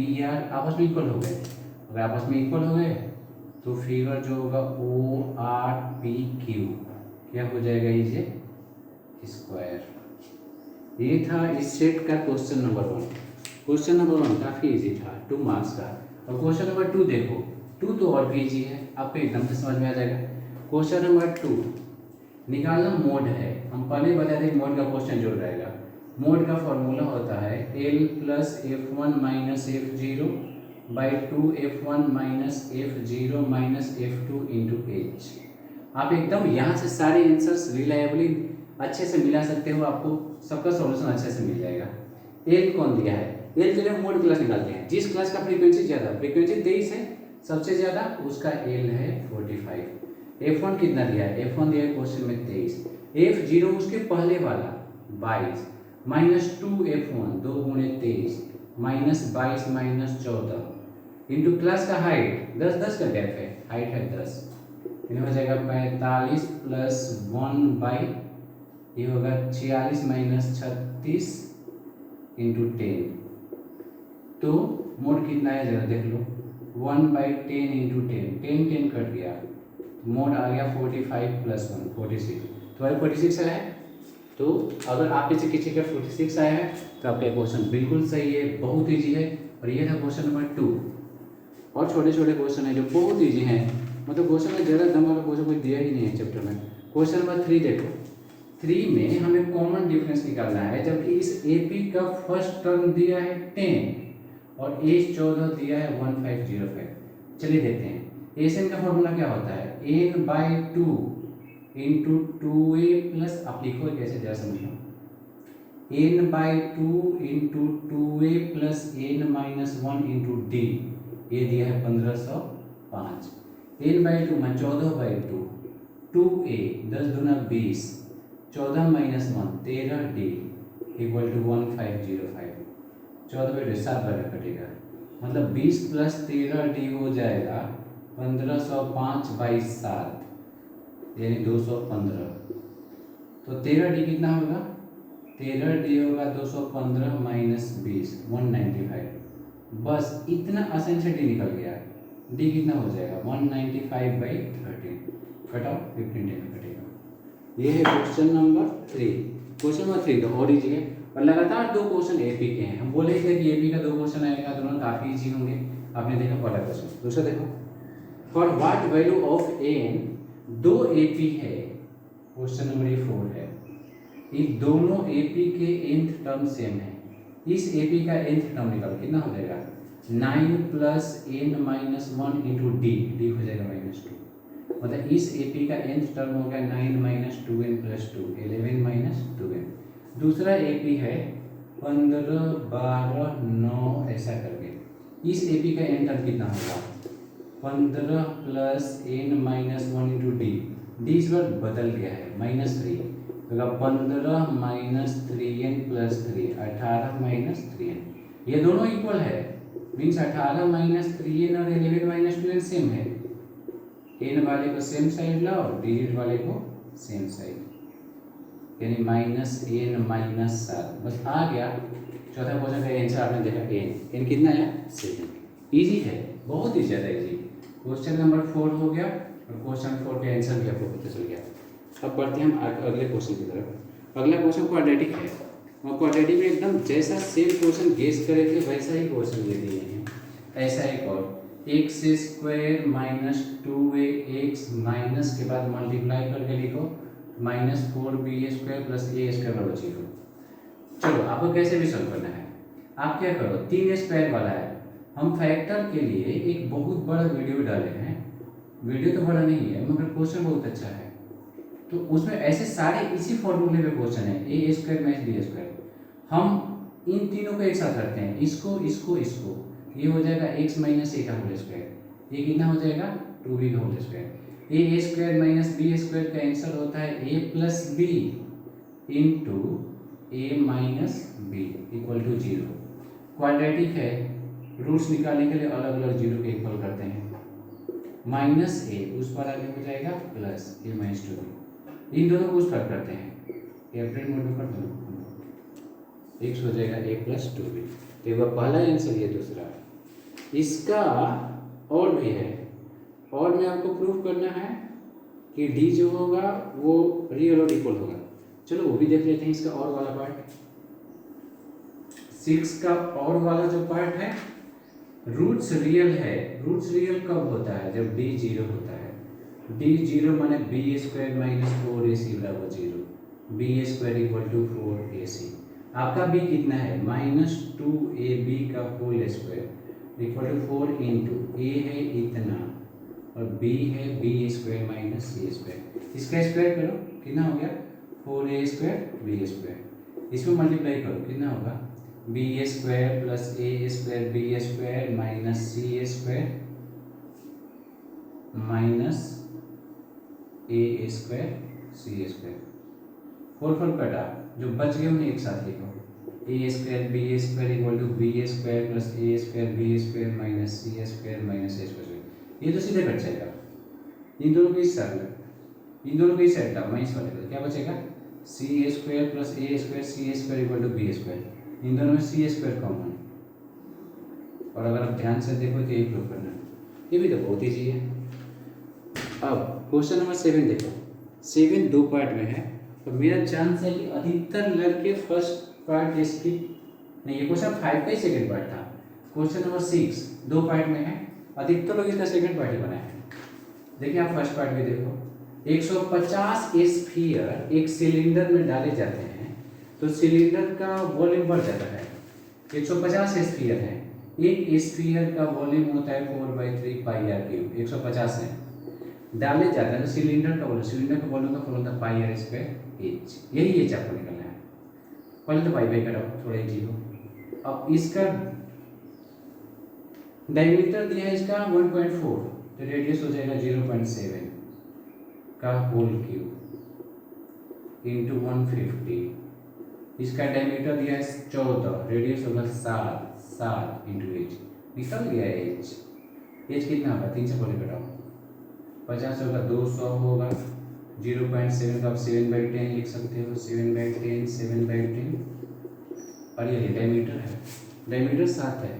P R आपस में equal हो गए। अगर आपस में इक्वल हो गए तो फिगर जो होगा ओ आर पी क्यू क्या हो जाएगा, इसे स्क्वायर। ये था इस सेट का क्वेश्चन नंबर 1। क्वेश्चन नंबर 1 काफ़ी इजी था, 2 मार्क्स का। और क्वेश्चन नंबर 2 देखो, 2 तो और भी इजी है, आपको एकदम से समझ में आ जाएगा। क्वेश्चन नंबर 2 निकालना मोड है। हम पहले बता दें मोड का क्वेश्चन जो रहेगा। मोड का फॉर्मूला होता है L plus F one minus F zero by two F one minus F zero minus F two into H. आप एकदम यहाँ से सारे आंसर्स रिलायबली अच्छे से मिला सकते हो, आपको सबका सॉल्यूशन अच्छे से मिल जाएगा। एल कौन दिया है, एल के लिए मोड क्लास निकालते हैं। जिस क्लास का फ्रीक्वेंसी ज़्यादा, फ्रीक्वेंसी 23 है सबसे ज़्यादा, उसका एल है 45। एफ वन कितना दिया है, एफ वन दिया है क्वेश्चन में 23। एफ जीरो उसके पहले वाला 22 माइनस 2f1 2 गुणे 23 माइनस 22 माइनस 14 इंटू क्लास का हाइट 10 का गैप है, हाइट है 10, इन्हें हो जाएगा 45 प्लस 1 बाई ये होगा 46 माइनस 36 इंटू 10। तो मोड कितना है जरा देख लो, 1/10 इंटू 10 कट गया, मोड आ गया 45 प्लस 1 46। तुम्हारे 46 आया है, तो अगर आप इसे किसी का 46 आया है तो आपका क्वेश्चन बिल्कुल सही है, बहुत इजी है। और ये था क्वेश्चन नंबर 2। और छोटे छोटे क्वेश्चन है जो बहुत इजी हैं, मतलब क्वेश्चन में ज़्यादा दम वाला क्वेश्चन कोई दिया ही नहीं है चैप्टर में। क्वेश्चन नंबर 3 देखो, 3 में हमें कॉमन डिफरेंस निकालना है, जबकि इस AP का फर्स्ट टर्म दिया है 10 और एज 14 दिया है 1505। चलिए देखते हैं। एसएन का फॉर्मूला क्या होता है, n/2 इंटू 2a प्लस, आप लिखो कैसे जरा समझो, n/2 into 2a plus n-1 into d, ये दिया है 1505। n/2 में 14/2, 2a 10 दूना 20, 14 माइनस 1 13d इक्वल टू 1505। 14/2 7 बार कटेगा, मतलब 20 प्लस 13d हो जाएगा 1505/7 यानी 215। तो 13d कितना होगा, 13d होगा 215 माइनस 20 195। बस इतना आसान से d निकल गया। d कितना हो जाएगा 195/13, कट ऑफ 15 में कटेगा। ये है क्वेश्चन नंबर 3। क्वेश्चन नंबर 3 तो और इजी है, और लगातार 2 क्वेश्चन AP के हैं। हम बोले थे कि AP का 2 क्वेश्चन आएगा, दोनों काफ़ी इजी होंगे। आपने देखा पहला क्वेश्चन। दूसरा देखो, for what value of n 2 AP है, क्वेश्चन नंबर 4 है। ये दोनों AP के nth टर्म सेम है। इस AP का nth टर्म निकाल, कितना हो जाएगा 9 प्लस n-1 इंटू d, हो जाएगा -2। मतलब इस AP का nth टर्म हो गया 9 minus 2n plus 2 11 minus 2n। दूसरा AP है 15 12 9 ऐसा करके। इस AP का n टर्म कितना होगा 15 प्लस n-1 इंटू d, इस बार बदल गया है -3, तो 15 minus 3n plus 3 18 minus 3n। ये दोनों इक्वल है, मीन्स 18 माइनस 3n और 11 माइनस 2n सेम है। n वाले को सेम साइड लाओ, डिजिट वाले को सेम साइड, यानी -n माइनस 7। बस आ गया। चौथा क्वेश्चन का आंसर आपने देखा n कितना आया 7। इजी है, बहुत ही ज़्यादा इजी। क्वेश्चन नंबर 4 हो गया, और क्वेश्चन 4 के आंसर भी आपको पता चल गया। अब बढ़ते हैं हम अगले क्वेश्चन की तरफ। अगला क्वेश्चन क्वाड्रेटिक है, और क्वाड्रेटिक में एकदम जैसा सेम क्वेश्चन गेस करे थे वैसा ही क्वेश्चन दे दिए हैं। ऐसा एक और x square minus 2ax minus के बाद मल्टीप्लाई करके लिखो -4b² प्लस a² बराबर 0। चलो आपको कैसे भी सॉल्व करना है, आप क्या करो, 3 स्क्वायर वाला है। हम फैक्टर के लिए एक बहुत बड़ा वीडियो डाले हैं, वीडियो तो बड़ा नहीं है मगर क्वेश्चन बहुत अच्छा है। तो उसमें ऐसे सारे इसी फॉर्मूले पे क्वेश्चन है, a² माइनस b²। हम इन तीनों को एक साथ रखते हैं, इसको इसको इसको, ये हो जाएगा x माइनस a का होल स्क्वायर, ये कितना हो जाएगा 2b का whole square. a² minus b² का आंसर होता है a plus b into a minus b equal to 0। Quadratic है, रूट्स निकालने के लिए अलग अलग 0 के इक्वल करते हैं। -a उस पर आगे हो जाएगा प्लस a माइनस 2b, इन दोनों को उस पर करते हैं, एवरेज मोड में कर दो, x हो जाएगा a प्लस 2b। तो ये पहला आंसर, ये दूसरा। इसका और भी है, और में आपको प्रूफ करना है कि डी जो होगा वो रियल और इक्वल होगा। चलो वो भी देख लेते हैं इसका और वाला पार्ट। 6 का और वाला जो पार्ट है, रूट्स रियल है। रूट्स रियल कब होता है? जब डी जीरो होता है। डी जीरो माने बी स्क्वायर माइनस 4ac बराबर zero, B square equal to 4ac। आपका बी कितना है? माइनस 2ab का whole square equal to 4 into A है इतना और बी है B square minus C square. इसका स्क्वायर करो कितना हो गया? 4a square B square. इसमें मल्टीप्लाई करो कितना होगा? B square plus A square B square minus C square minus A square C square. 4 कटा, जो बच गए उन्हें एक साथ लिखो। A square B square equal to B square plus A square B square minus C square minus A square. ये तो सीधे कट जाएगा। इन दोनों को इस साइड, इन दोनों को इस साइड मैं इस वाले को क्या बचेगा? C square plus A square C square equal to B square. इन दोनों में सी स्क्वायर कॉमन, और अगर आप ध्यान से देखो तो यही प्रूव करना है। ये भी तो बहुत ईजी है। अब क्वेश्चन नंबर 7 देखो। 7 दो पार्ट में है, तो मेरा चांस है कि अधिकतर लड़के फर्स्ट पार्ट इसकी नहीं, ये क्वेश्चन 5 का ही सेकंड पार्ट था। क्वेश्चन नंबर 6 दो पार्ट में है, अधिकतर लोग इसका सेकंड पार्ट ही बनाए हैं। देखिए आप फर्स्ट पार्ट में देखो, 150 स्फीयर एक सिलेंडर में डाले जाते हैं तो सिलेंडर का वॉल्यूम बढ़ जाता है। 150 स्फीयर है, एक स्फीयर का वॉल्यूम होता है 4/3 पाई आर क्यूब। 150 है डाले जाते हैं तो सिलेंडर का वॉल्यूम का formula pi are square H. यही एच आपको निकलना है। पहले तो पाई बाई कराओ, थोड़ा इजी हो। अब इसका डायमीटर दिया है इसका 1.4, तो रेडियस हो जाएगा 0.7 का होल क्यूब इंटू 150। इसका डायमीटर दिया है 14, रेडियस होगा 7 इंटू एच। निकल गया एच। एच कितना होगा? 3 से पहले घटाओ, 50 होगा, 200 होगा। 0.7 का आप 7/10 लिख सकते हो। 7/10 7/10, और ये डायमीटर है, डायमीटर 7 है,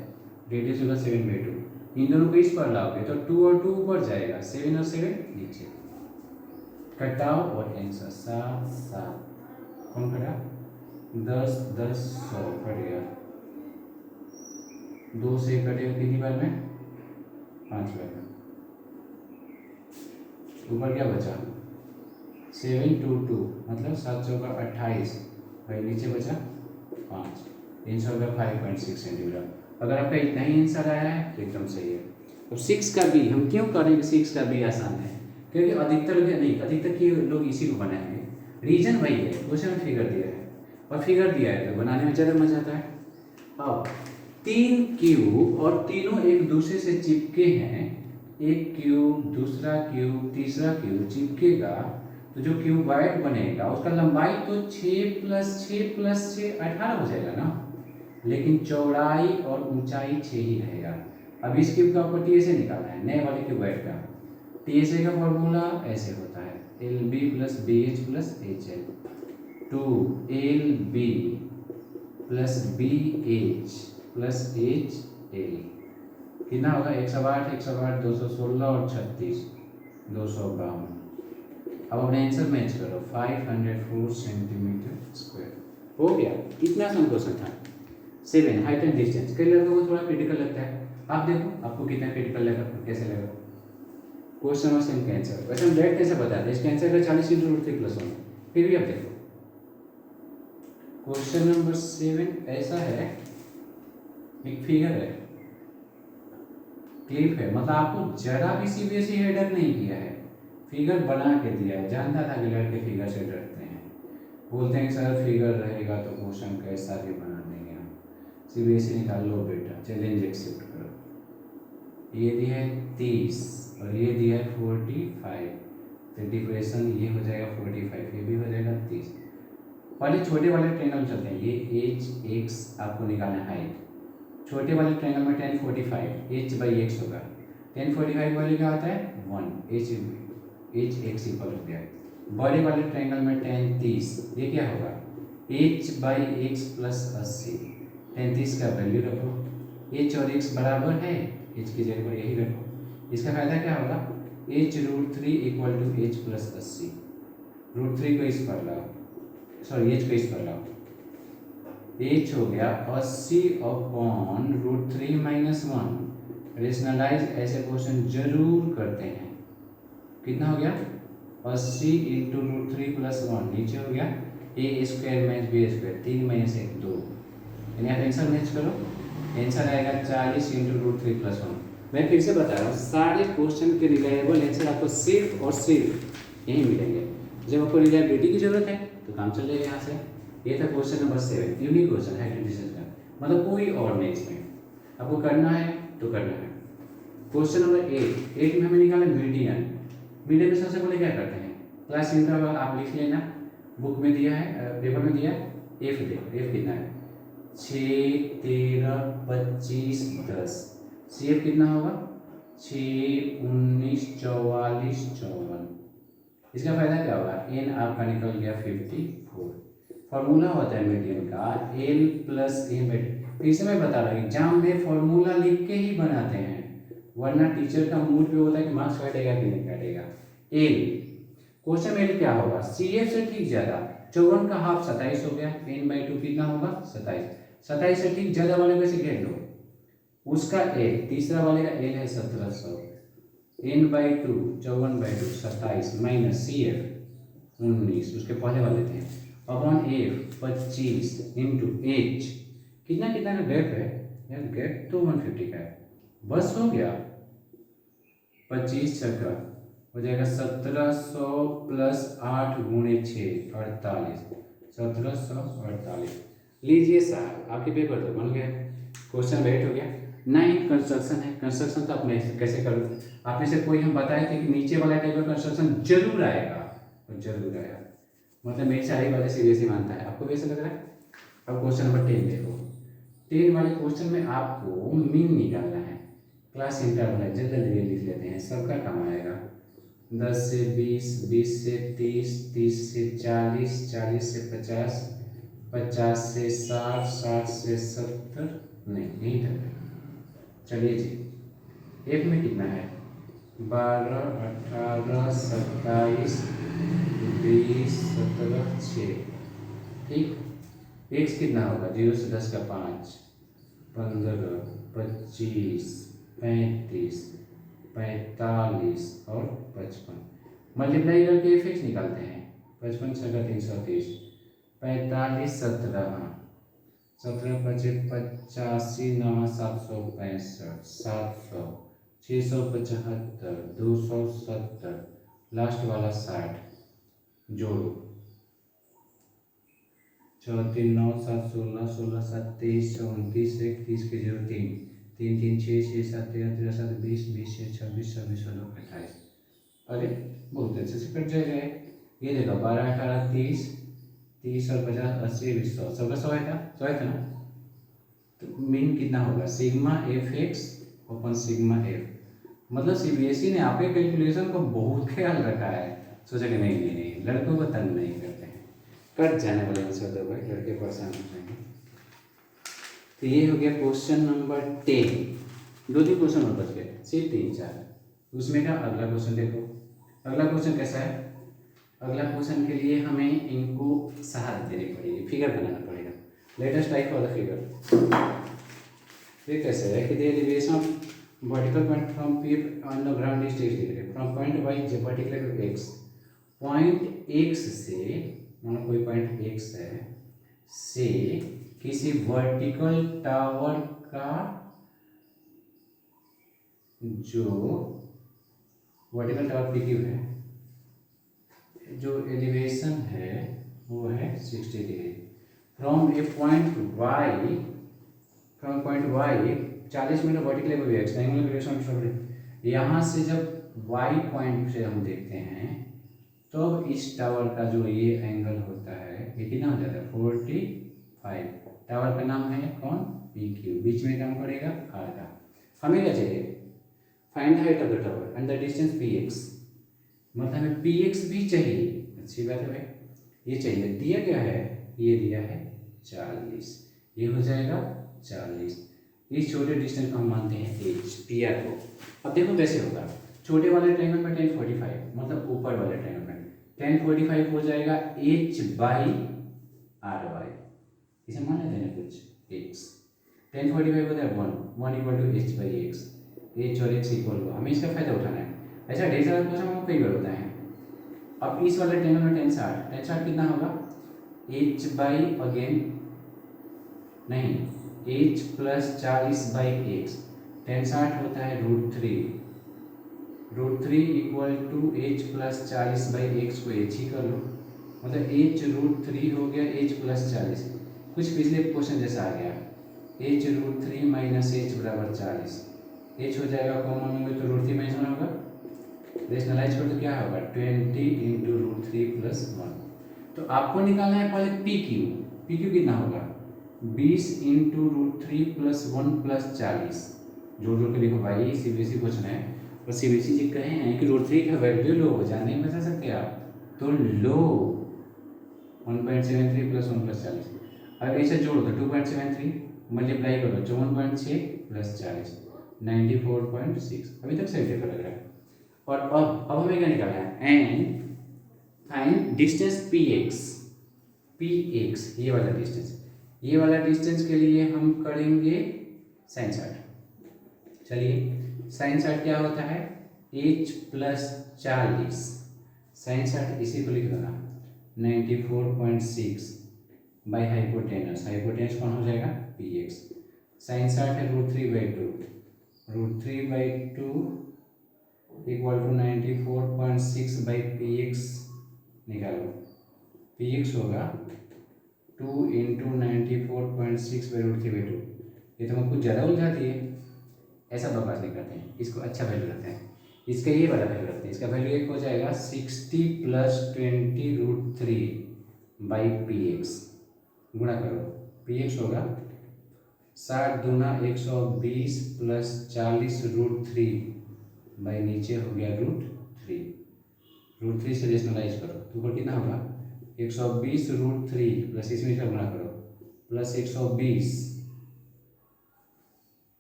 रेडियस होगा 7/2। इन दोनों को इस पर लाओगे तो 2 और 2 ऊपर जाएगा, 7 और 7 नीचे। कटाओ और आंसर 7 कौन कटा? 10 10 100 कट गया। 2 से कटेगा कितनी बार में? 5 बार में। ऊपर क्या बचा? 7 2 2 मतलब 7 चौका 28, भाई नीचे बचा 5। आंसर होगा 5.6 सेंटीमीटर। अगर आपका इतना ही आंसर आया है तो एकदम सही है। अब 6 का बी हम क्यों करेंगे? 6 का बी आसान है क्योंकि अधिकतर के लोग इसी को बनाएंगे। रीजन वही है, क्वेश्चन में फिगर दिया है और फिगर दिया है तो बनाने में ज़्यादा मजा आता है। अब 3 क्यूब और तीनों एक दूसरे से चिपके हैं, एक क्यूब दूसरा क्यूब तीसरा क्यूब चिपकेगा तो जो क्यूबाइड बनेगा उसका लंबाई तो 6 + 6 + 6 18 हो जाएगा ना, लेकिन चौड़ाई और ऊंचाई 6 ही रहेगा। अब इस क्यूब का आपको टीएसए निकालना है, नए वाले क्यूबाइड का। टीएसए का फॉर्मूला ऐसे होता है, LB + BH + HL 2LB + BH + HL कितना होगा? 108 108 216 और 36 252। अब अपने आंसर मैच करो, 504 सेंटीमीटर स्क्वायर हो गया। इतना आसान क्वेश्चन था। 7 हाइट एंड डिस्टेंस कई लड़कों को थोड़ा क्रिटिकल लगता है। आप देखो आपको कितना क्रिटिकल लगा, कैसे लगा। क्वेश्चन नंबर 7 का आंसर वैसे हम डायरेक्ट कैसे बताते हैं? इसका आंसर है 40 × √3 + 1। फिर भी आप देखो क्वेश्चन नंबर 7 ऐसा है, एक फिगर है, क्लिप है, मतलब आपको जरा भी सीबीएसई हेडर नहीं किया है, फिगर बना के दिया है। जानता था कि लड़के फिगर से डरते हैं, बोलते हैं कि सर फिगर रहेगा तो क्वेश्चन कैसा भी बना देंगे हम। सीबीएसई निकाल लो बेटा, चैलेंज एक्सेप्ट करो। ये दिया है 30 और ये दिया है 45, तो डिफरेंशन ये हो जाएगा 45, ये भी हो जाएगा 30। पहले छोटे वाले ट्रायंगल चलते हैं, ये एच एक्स आपको निकालना है हाइट। छोटे वाले ट्रायंगल में 10 45 h/x होगा। 10 45 वाले क्या होता है 1 h x इक्वल हो गया। बड़े वाले ट्रायंगल में 10 30, ये क्या होगा h/x + 80। 10 30 का वैल्यू रखो, एच और एक्स बराबर है, एच की जगह पर यही रखो। इसका फायदा क्या होगा, H root 3 equal to H plus 80। Root 3 को इस पर लाओ, सॉरी एच को इस पर लाओ, एच हो गया 80 अपॉन रूट 3 माइनस 1। रेशनलाइज ऐसे क्वेश्चन जरूर करते हैं। कितना हो गया, 80 इंटू रूट 3 प्लस 1, नीचे हो गया A square minus B square, 3 minus 1 2, यानी आप आंसर मैच करो, आंसर आएगा 40 इंटू रूट 3 प्लस 1। मैं फिर से बता रहा हूँ, सारे क्वेश्चन के रिलायबल आंसर आपको सिर्फ और सिर्फ यहीं मिलेंगे। जब आपको रिलायबिलिटी की जरूरत है तो काम चल जाएगा यहाँ से। ये था क्वेश्चन नंबर 7, यूनिक क्वेश्चन है डिसीजन का, मतलब कोई और नहीं, इसमें आपको करना है तो करना है। क्वेश्चन नंबर 8 में हमें निकाला मीडियन। मीडियन में सबसे पहले क्या करते हैं, क्लास इंटरवल आप लिख लेना, बुक में दिया है, पेपर में दिया है, एफ देखो, एफ कितना है 6 13 25 10, सी एफ कितना होगा 6 19 44 54। इसका फायदा क्या होगा, एन आपका निकल गया 54। फॉर्मूला होता है मीडियन का एल प्लस एम। फिर से मैं बता रहा हूँ, एग्जाम में फॉर्मूला लिख के ही बनाते हैं, वरना टीचर का मूड पे होता है कि मार्क्स काटेगा कि नहीं काटेगा। एल, क्वेश्चन एल क्या होगा, सी एफ से ठीक ज्यादा, 54 का हाफ 27 हो गया, एन बाई 2 कितना होगा 27। 27 से ठीक ज्यादा वाले को ऐसे घेर लो, उसका एल, तीसरा वाले का एल है 1700, N by 2 54 by 2 27 minus C F 19, उसके पहले वाले थे, अपॉन एफ 25 इंटू एच, कितना कितना का गैप है यार, गैप तो 150 का है, बस हो गया 25 छक्का हो जाएगा 1700 प्लस 8 गुणे 6 48, 1748। लीजिए साहब, आपके पेपर तो बन गया, क्वेश्चन वेट हो गया। 9 कंस्ट्रक्शन है, कंस्ट्रक्शन तो आपने कैसे करो, आप में से कोई हम बताए थे कि नीचे वाला टाइप का कंस्ट्रक्शन जरूर आएगा, और जरूर आएगा, मतलब मेरी सारी वाले सीरियस ही मानता है, आपको कैसे लग रहा है। अब क्वेश्चन नंबर 10 देखो, 10 वाले क्वेश्चन में आपको मीन निकालना है, क्लास इंटरवल है, जल्दी जल्दी लिख लेते हैं, सबका काम आएगा। 10 से 20, 20 से 30, 30 से 40, 40 से 50, 50 से 60, 60 से 70, नहीं यही तक। चलिए जी, एक में कितना है 12 18 27 20 17 6, ठीक। एक्स कितना होगा, 0 से 10 का 5, 15 25 35 45 और 55, मल्टीप्लाई करके एफ एक्स निकालते हैं, 55 छक्का 330, 45 17 17 25 85 9 765 700 675 270, लास्ट वाला 60, जोड़ो 4 3 9 7 16 16 7 23 29 31 के 0 3 3 3 6 6 7 13 13 7 20 20 6 26 26 2 28। अरे बहुत अच्छे से कट जाएगा ये देखो 12 18 30 30 और 50 80 20 100, सबका 100 है था, 100 है था ना। तो मीन कितना होगा sigma F x upon sigma F, मतलब सीबीएसई ने आपके कैलकुलेशन को बहुत ख्याल रखा है, सोचा कि नहीं नहीं नहीं लड़कों को तंग नहीं करते हैं, कट जाने वाले आंसर दो भाई, लड़के परेशान हो जाएंगे। तो ये हो गया क्वेश्चन नंबर 10, 2 क्वेश्चन और बच गए, सिर्फ 3 4। उसमें का अगला क्वेश्चन देखो, अगला क्वेश्चन कैसा है, अगला क्वेश्चन के लिए हमें इनको सहारा देनी पड़ेगी, फिगर बनाना पड़ेगा। Latest type for the figure, ये कैसे है कि the elevation of vertical point from P on the ground is text from point Y J particular X, point X से, मानो कोई पॉइंट एक्स है, से किसी वर्टिकल टावर का जो वर्टिकल टावर पी क्यू है, जो एलिवेशन है वो है 60 degree from a point Y, from point Y 40 metre vertical above X, यहाँ से जब वाई पॉइंट से हम देखते हैं तो इस टावर का जो ये एंगल होता है ये कितना हो जाता है 45। टावर का नाम है कौन, पी क्यू, बीच में काम करेगा आर का। हमें क्या चाहिए, find the height of the tower and the distance P x, मतलब हमें पी एक्स भी चाहिए, अच्छी बात है भाई, ये चाहिए, दिया गया है, ये दिया है 40, ये हो जाएगा 40, इस छोटे डिस्टेंस को हम मानते हैं एच, पी आर को। अब देखो कैसे होगा, छोटे वाले ट्रायंगल में tan 45, मतलब ऊपर वाले ट्रायंगल में tan 45 हो जाएगा h बाई आर वाई, इसे मान लेते हैं कुछ x। tan 45 होता है 1 equal to h by X, h और x इक्वल हो, हमें इसका फायदा उठाना है। ऐसा ढेर सारा क्वेश्चन हमको कई बार होता है। अब इस वाले ट्रायंगल में tan 60 कितना होगा, h बाई अगेन नहीं h plus 40 by X, tan 60 होता है √3 equal to h plus 40 by X को h ही कर लो, मतलब h √3 हो गया h प्लस 40, कुछ पिछले क्वेश्चन जैसा आ गया, h √3 माइनस h बराबर 40, h हो जाएगा कॉमन होंगे तो √3 माइनस 1 होगा, रेशनलाइज कर तो क्या होगा 20 इंटू √3 प्लस 1। तो आपको निकालना है पहले पी क्यू कितना होगा 20 इंटू √3 प्लस 1 प्लस 40, जोड़ के लिखो भाई, सीबीएसई क्वेश्चन है और सीबीएसई जी कहे हैं कि √3 का वैल्यू लो हो जाए, नहीं बता सकते आप, तो लो 1.73 प्लस 1 प्लस 40, अब ऐसे जोड़ो तो 2.73 मल्टीप्लाई करो 54.6 प्लस 40 94.6, अभी तक सही पेपर लग रहा है। और अब हमें क्या निकालना है, एंड फाइंड डिस्टेंस px, ये वाला डिस्टेंस के लिए हम करेंगे साइन 60। चलिए साइन 60 क्या होता है h प्लस 40, साइन 60 इसी को लिख देना 94.6 बाई हाइपोटेनस कौन हो जाएगा px, साइन 60 है √3/2 इक्वल टू 94.6 बाई px, निकालो px होगा 2 इंटू 94.6 बाई √3/2, ये तो हमको ज़्यादा उलझाती है, ऐसा बकवास नहीं करते हैं, इसको अच्छा वैल्यू रखते हैं, इसका ये वाला वैल्यू रखते हैं, इसका वैल्यू एक हो जाएगा 60 प्लस 20 √3 बाई px, गुणा करो px होगा 60 दूना 120 प्लस 40 √3 बाई नीचे हो गया √3 से रेशनलाइज करो तो ऊपर कितना होगा 120 √3 प्लस इसमें क्या गुणा करो प्लस 120,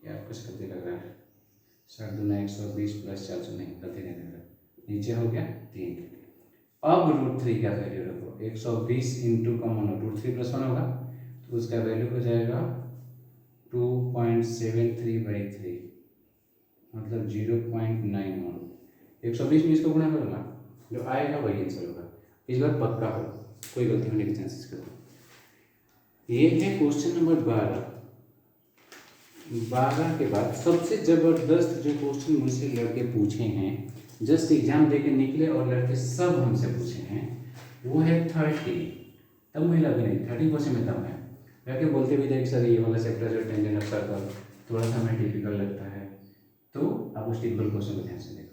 यार कुछ गलती लग रहा है, 60 दूना 120 प्लस 400, नहीं गलती नहीं लग रहा, नीचे हो गया 3। अब √3 का वैल्यू रखो 120 इंटू कॉमन √3 प्लस 1 होगा तो उसका वैल्यू हो जाएगा 2.73 बाई 3, मतलब 0.91, 120 में इसको गुणा करो ना, जो आएगा वही आंसर होगा, इस बार पक्का करो, कोई गलती होने के चांसेस करो। ये है क्वेश्चन नंबर 12 के बाद सबसे जबरदस्त जो क्वेश्चन मुझसे लड़के पूछे हैं, जस्ट एग्जाम देके निकले और लड़के सब हमसे पूछे हैं, वो है 30, तब मुझे लगा नहीं 30 क्वेश्चन में तब है, लड़के बोलते भी थे कि सर ये वाला चैप्टर जो टेंशन ऑफ सर्कल थोड़ा सा हमें डिफिकल्ट लगता है, तो आप उस टिपिकल क्वेश्चन को ध्यान से देखो।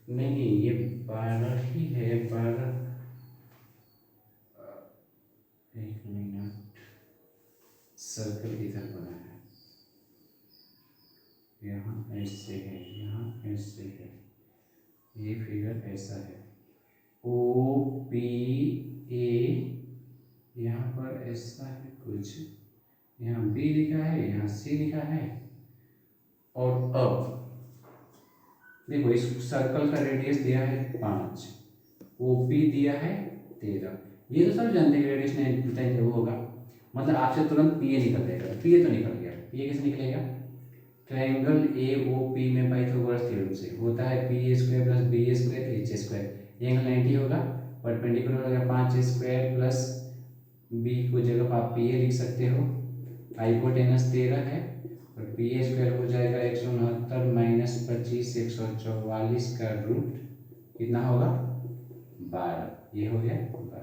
नहीं ये 12 ही है, 12, एक मिनट, सर्कल इधर बना है, यहाँ ऐसे है, यहाँ ऐसे है, ये फिगर ऐसा है, ओ पी ए, यहाँ पर ऐसा है कुछ, यहाँ बी लिखा है, यहाँ सी लिखा है, और अब देखो इस सर्कल का रेडियस दिया है 5, ओपी दिया है 13, ये तो सब जानते हैं रेडियस नहीं वो होगा, मतलब आपसे तुरंत पीए निकल जाएगा, पीए तो निकल गया, पीए कैसे निकलेगा, ट्रायंगल ए ओ पी में पाइथागोरस थ्योरम से होता है P A square plus B A square H square, ये एंगल 90 होगा, परपेंडिकुलर होगा 5 स्क्वायर प्लस बी को जगह आप पी ए लिख सकते हो, हाइपोटेनस 13 है और पी ए स्क्वायर हो जाएगा 169 माइनस 25 144 का रूट कितना होगा 12, ये हो गया 12।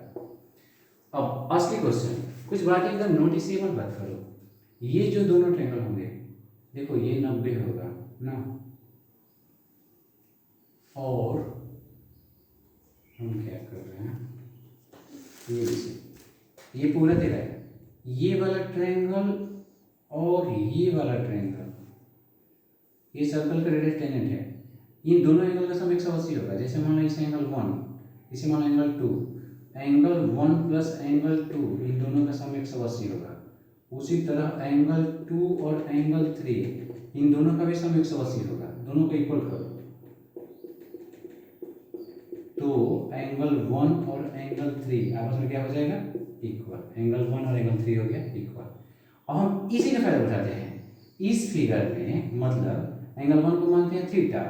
अब असली क्वेश्चन, कुछ बात एकदम नोटिसेबल बात करो, ये जो दोनों ट्रायंगल होंगे, देखो ये 90 होगा ना, और हम क्या कर रहे हैं, ये पूरा तेरा है, ये वाला ट्रायंगल और ये वाला ट्रायंगल, ये सर्कल का रेडियस टेंजेंट है, इन दोनों एंगल का सम 180 होगा, जैसे मान लो इस एंगल 1, इसे मान लो एंगल 2, एंगल 1 प्लस एंगल 2, इन दोनों का सम 180 होगा, उसी तरह एंगल 2 और एंगल 3 इन दोनों का भी सम 180 होगा, दोनों को इक्वल करो तो एंगल 1 और एंगल 3 आपस में क्या हो जाएगा, इक्वल। एंगल 1 और एंगल 3 हो गया इक्वल। और हम इसी का फायदा उठाते हैं इस फिगर में, मतलब एंगल 1 को मानते हैं थीटा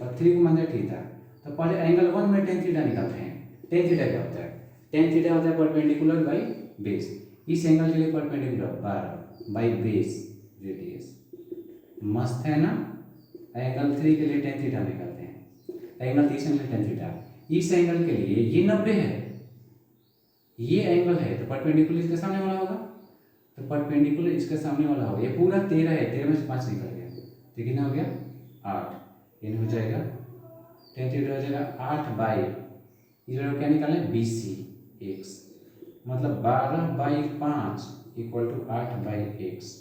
और 3 को मानते हैं थीटा। तो पहले एंगल 1 में टेन थीटा निकालते हैं। टेन थीटा क्या होता है, टेन थीटा होता है परपेंडिकुलर बाई बेस। इस एंगल के लिए परपेंडिकुलर 12 बाई बेस रेडियस। मस्त है ना। एंगल 3 के लिए टेन थीटा निकालते हैं, एंगल 3 के लिए टेन थीटा। इस एंगल के लिए ये 90 है, ये एंगल है तो परपेंडिकुलर इसके सामने वाला होगा, तो परपेंडिकुलर इसके सामने वाला होगा। ये पूरा 13 है, 13 में से 5 निकल गया तो कितना हो गया 8। ये हो जाएगा टेन थीटा हो जाएगा 8 बाई, इधर क्या निकाले BC x, मतलब 12 by 5 equal to 8 by x।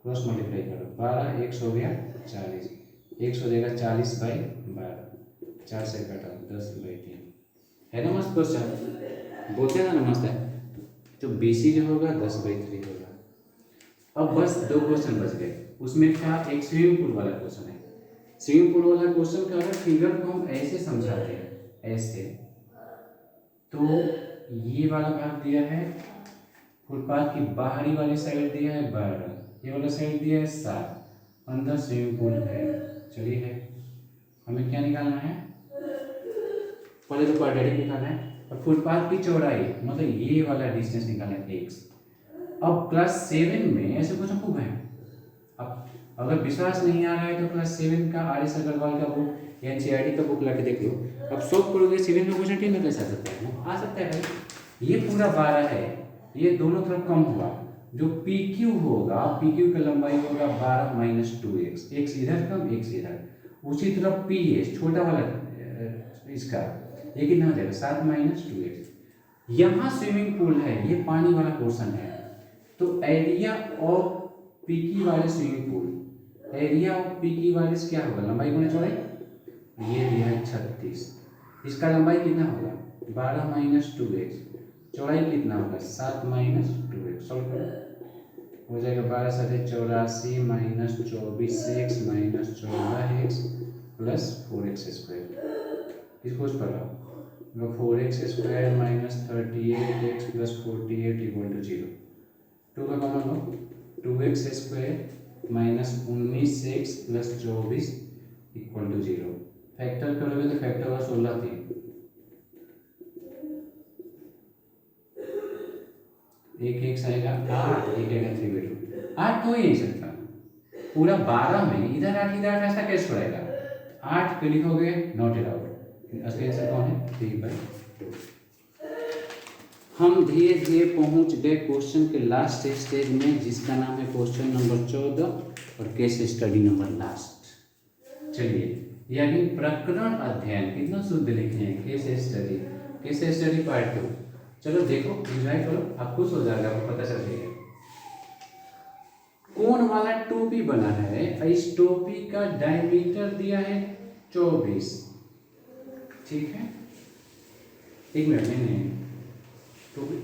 Cross multiply करो, 12 x हो गया 40, x हो जाएगा 40 बाई 12, 4 से काटा 10 बाई 3। है ना मस्त क्वेश्चन, बोलते हैं ना मस्त है। तो BC जो होगा 10 बाई 3 होगा। अब बस 2 क्वेश्चन बच गए, उसमें क्या एक स्विमिंग पूल वाला क्वेश्चन है। स्विमिंग पूल वाला क्वेश्चन का अगर फिगर को हम ऐसे समझाते हैं ऐसे, तो ये वाला भाग दिया है, फुटपाथ की बाहरी वाली साइड दिया है 12, ये वाला साइड दिया है 7, अंदर स्विमिंग पूल है। चलिए है, हमें क्या निकालना है, पहले तो क्वाड्रेटिक निकालना है और फुटपाथ की चौड़ाई मतलब ये वाला डिस्टेंस निकालना है x। अब क्लास 7 में ऐसे क्वेश्चन खूब है। अब अगर विश्वास नहीं आ रहा है तो क्लास 7 का RS अग्रवाल का बुक या NCERT का बुक लाके देख लो। अब सॉल्व करोगे 7 में क्वेश्चन 10 में कैसे आ सकता है, आ सकता है भाई। ये पूरा 12 है, ये दोनों तरफ कम हुआ, जो PQ होगा PQ का लंबाई होगा 12 माइनस 2x, x इधर कम x इधर। उसी तरह PS छोटा वाला इसका ये कितना हो जाएगा 7 माइनस 2x। यहाँ स्विमिंग पूल है, ये पानी वाला पोर्शन है, तो एरिया ऑफ पीकी वाले swimming pool, area of Peaky वाले से क्या होगा, लंबाई गुना चौड़ाई, ये दिया है 36, इसका लंबाई कितना होगा 12 माइनस 2x, चौड़ाई कितना होगा 7 माइनस 2x। सॉल्व करो, हो जाएगा 12 साढ़े 84 minus 24x minus 14x plus 4x square. इसको उस पर लाओ, 4x square minus 38x plus 48 equal to 0। 2 का कॉमन लो, 2x square minus 19x plus 24 equal to 0। Factor करोगे तो फैक्टर होगा 16 3, एक x आएगा 8, एक आएगा 3/2। 8 तो ही नहीं सकता, पूरा 12 में इधर 8 इधर 8 ऐसा कैसे छोड़ेगा। 8 पे लिखोगे नॉट अलाउड, असली आंसर कौन है 3/2। हम धीरे धीरे पहुंच गए क्वेश्चन के लास्ट स्टेज में, जिसका नाम है क्वेश्चन नंबर 14 और केस स्टडी नंबर लास्ट। चलिए, यानी प्रकरण अध्ययन कितना शुद्ध लिखे हैं, केस स्टडी पार्ट 2। चलो देखो, एंजॉय करो, आप खुश हो जाएगा, आपको पता चल जाएगा। कोन वाला टोपी बना है, इस टोपी का डायमीटर दिया है 24, ठीक है। एक मिनट, नहीं टोपी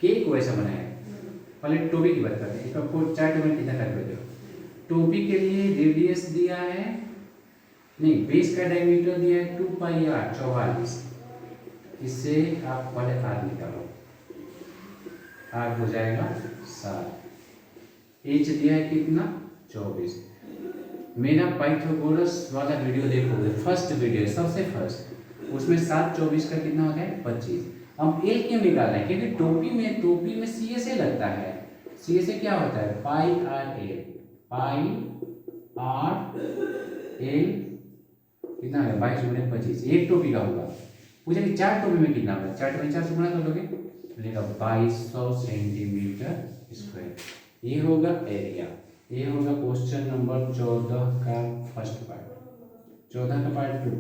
केक वैसा बना है, पहले टोपी की बात करते हैं। इसका चार्ट में कितना कर देते हो। टोपी के लिए रेडियस दिया है, नहीं बेस का डायमीटर दिया है 2 पाई r 44। इससे आप पहले r निकालो, r हो जाएगा 7। एच दिया है कितना 24। मेरा पाइथागोरस वाला वीडियो देखोगे, फर्स्ट वीडियो सबसे फर्स्ट, उसमें 7 24 का कितना होता है 25। हम एल क्यों निकाल रहे हैं, क्योंकि टोपी में CSA लगता है। CSA क्या होता है पाई आर एल कितना है 22 × 25, एक टोपी का होगा। पूछे कि 4 टोपी में कितना होगा, 4 टोपी 4 से गुणा कर लोगे, मिलेगा 2200 सेंटीमीटर स्क्वायर। ये होगा एरिया। ये होगा क्वेश्चन नंबर 14 का फर्स्ट पार्ट। 14 का पार्ट 2,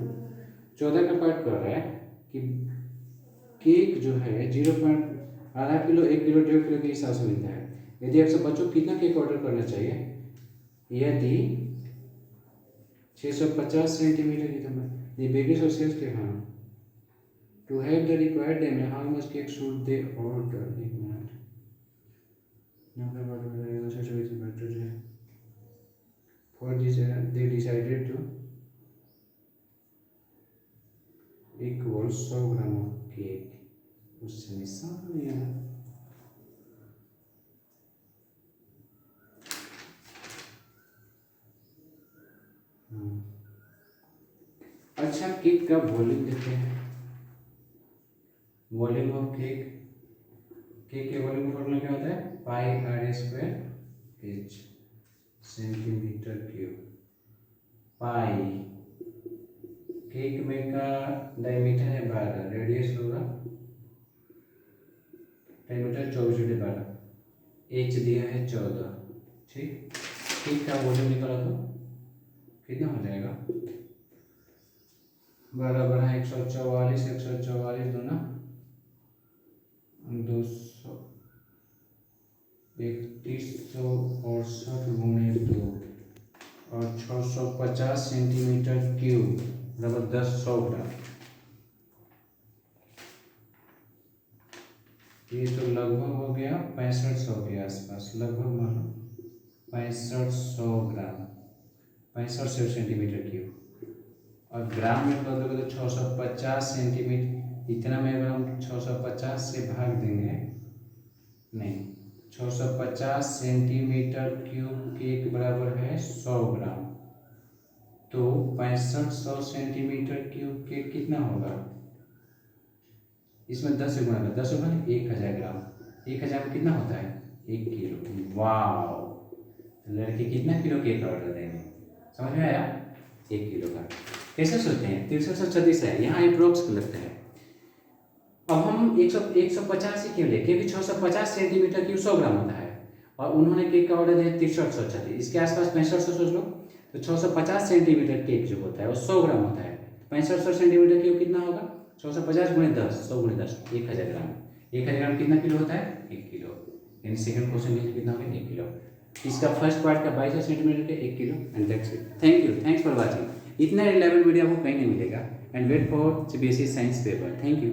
14 का पार्ट कर रहा है कि केक जो है 0.5 किलो 1 किलो 1.5 किलो के हिसाब से मिलता है। यदि आपसे बच्चों कितना केक ऑर्डर करना चाहिए, यदि 650 सेंटीमीटर की तो ये बेबीज और सेल्स के, हाँ, to have the required them how much cake should they order. number of associated with nitrogen. For this, they decided to equal 100 gram of cake. उससे निशान नहीं है. अच्छा, केक का वॉल्यूम देखते हैं. वॉल्यूम ऑफ केक, केक के volume का फॉर्मूला क्या होता है? Pi are square H centimetre cube. Pi cake में का डायमीटर है 12, रेडियस होगा डायमीटर 24/12, एच दिया है 14. ठीक, केक का वॉल्यूम निकाला तो कितना हो जाएगा? बराबर है 144, 144 दूना 200, 3168 गुणे 2 और 650 सेंटीमीटर क्यूब बराबर 10 ग्राम. ये तो लगभग हो गया 6500 के आसपास, लगभग मानो 6500 ग्राम, 6500 सेंटीमीटर क्यूब. और ग्राम में बदलोगे तो 650 सेंटीमीटर. इतना में अगर हम 650 से भाग देंगे, नहीं, 650 सेंटीमीटर क्यूब केक बराबर है 100 ग्राम. तो 6500 सेंटीमीटर क्यूब केक कितना होगा? इसमें 10 से गुणा कर, 10 गुणा 1000 ग्राम. 1000 में कितना होता है? 1 किलो. वाओ, लड़के कितना किलो केक ऑर्डर देंगे? समझ में आया? 1 किलो का. कैसे सोचते हैं? 336 है, यहाँ अप्रोक्स लगता है. अब हम 150 ही क्यों ले? क्योंकि 650 सेंटीमीटर क्यूब 100 ग्राम होता है और उन्होंने केक का ऑर्डर दिया 6336. इसके आसपास 6500 सोच लो. तो 650 सेंटीमीटर केक जो होता है वो 100 ग्राम होता है. 6500 सेंटीमीटर क्यूब कितना होगा? 650 गुणे 10, 100 गुणे 10, 1000 ग्राम. 1000 ग्राम कितना किलो होता है? 1 किलो. यानी सेकंड क्वेश्चन में कितना होगा? 1 किलो. इसका फर्स्ट पार्ट का 22 सेंटीमीटर के 1 kilo. And that's it. Thank you, thanks for watching. इतना रिलेवेंट वीडियो आपको कहीं नहीं मिलेगा. And wait for CBSE science paper. Thank you.